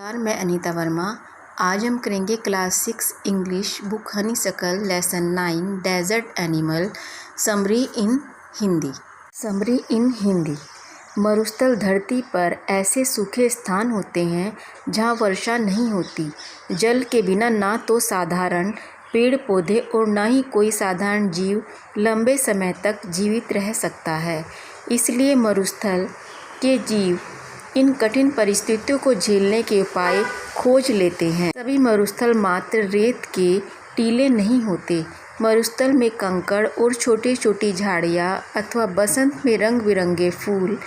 नमस्कार, मैं अनीता वर्मा। आज हम करेंगे class 6 English book honeysuckle lesson 9 desert animal summary in Hindi. Summary in Hindi. मरुस्थल धरती पर ऐसे सूखे स्थान होते हैं जहाँ वर्षा नहीं होती। जल के बिना ना तो साधारण पेड़ पौधे और ना ही कोई साधारण जीव लंबे समय तक जीवित रह सकता है। इसलिए मरुस्थल के जीव इन कठिन परिस्थितियों को झेलने के उपाय खोज लेते हैं। सभी मरुस्थल मात्र रेत के टीले नहीं होते। मरुस्थल में कंकड़ और छोटी छोटी झाड़ियाँ अथवा बसंत में रंग बिरंगे फूल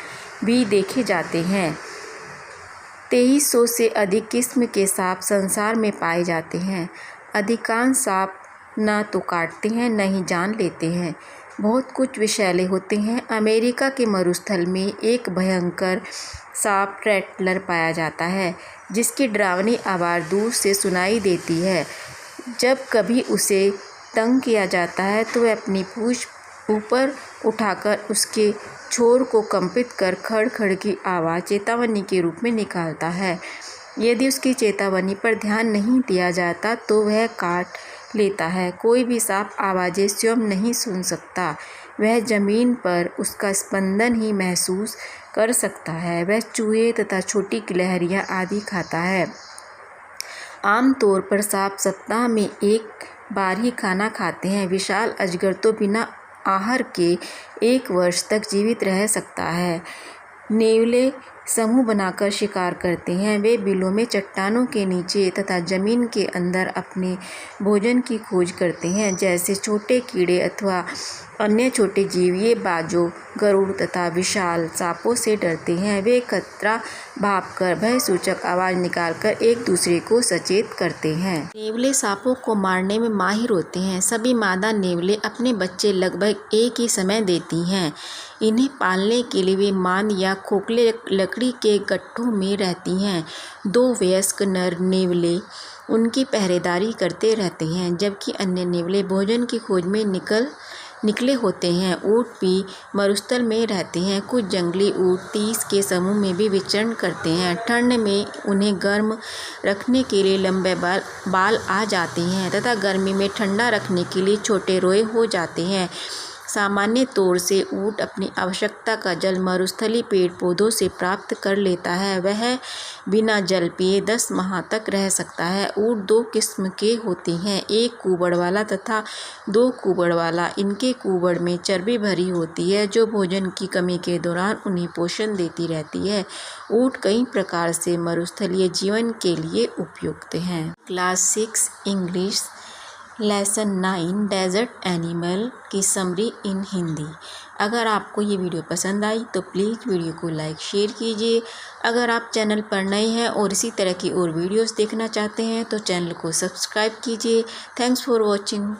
भी देखे जाते हैं। 2300 से अधिक किस्म के सांप संसार में पाए जाते हैं। अधिकांश सांप न तो काटते हैं न ही जान लेते हैं। बहुत कुछ विषैले होते हैं। अमेरिका के मरुस्थल में एक भयंकर सांप रैटलर पाया जाता है जिसकी डरावनी आवाज़ दूर से सुनाई देती है। जब कभी उसे तंग किया जाता है तो वह अपनी पूंछ ऊपर उठाकर उसके छोर को कंपित कर खड़ खड़ की आवाज़ चेतावनी के रूप में निकालता है। यदि उसकी चेतावनी पर ध्यान नहीं दिया जाता तो वह काट लेता है। कोई भी सांप आवाज़ें स्वयं नहीं सुन सकता, वह ज़मीन पर उसका स्पंदन ही महसूस कर सकता है। वह चूहे तथा छोटी गिलहरियाँ आदि खाता है। आमतौर पर सांप सप्ताह में एक बार ही खाना खाते हैं। विशाल अजगर तो बिना आहार के 1 वर्ष तक जीवित रह सकता है। नेवले समूह बनाकर शिकार करते हैं। वे बिलों में, चट्टानों के नीचे तथा जमीन के अंदर अपने भोजन की खोज करते हैं, जैसे छोटे कीड़े अथवा अन्य छोटे जीव। ये बाजों, गरुड़ तथा विशाल सांपों से डरते हैं। वे खतरा भांपकर भयसूचक आवाज़ निकालकर एक दूसरे को सचेत करते हैं। नेवले सांपों को मारने में माहिर होते हैं। सभी मादा नेवले अपने बच्चे लगभग एक ही समय देती हैं। इन्हें पालने के लिए वे मांद या खोखले लकड़ी के गट्ठों में रहती हैं। 2 वयस्क नर नेवले उनकी पहरेदारी करते रहते हैं, जबकि अन्य नेवले भोजन की खोज में निकले होते हैं। ऊँट भी मरुस्थल में रहते हैं। कुछ जंगली ऊँट 30 के समूह में भी विचरण करते हैं। ठंड में उन्हें गर्म रखने के लिए लंबे बाल आ जाते हैं तथा गर्मी में ठंडा रखने के लिए छोटे रोए हो जाते हैं। सामान्य तौर से ऊँट अपनी आवश्यकता का जल मरुस्थलीय पेड़ पौधों से प्राप्त कर लेता है। वह बिना जल पिए 10 माह तक रह सकता है। ऊँट 2 किस्म के होते हैं, एक कुबड़ वाला तथा 2 कुबड़ वाला। इनके कुबड़ में चर्बी भरी होती है जो भोजन की कमी के दौरान उन्हें पोषण देती रहती है। ऊँट कई प्रकार से मरुस्थलीय जीवन के लिए उपयुक्त हैं। Class 6 English lesson 9 desert animal की समरी इन हिंदी। अगर आपको ये वीडियो पसंद आई तो प्लीज़ वीडियो को लाइक शेयर कीजिए। अगर आप चैनल पर नए हैं और इसी तरह की और वीडियोस देखना चाहते हैं तो चैनल को सब्सक्राइब कीजिए। Thanks for watching.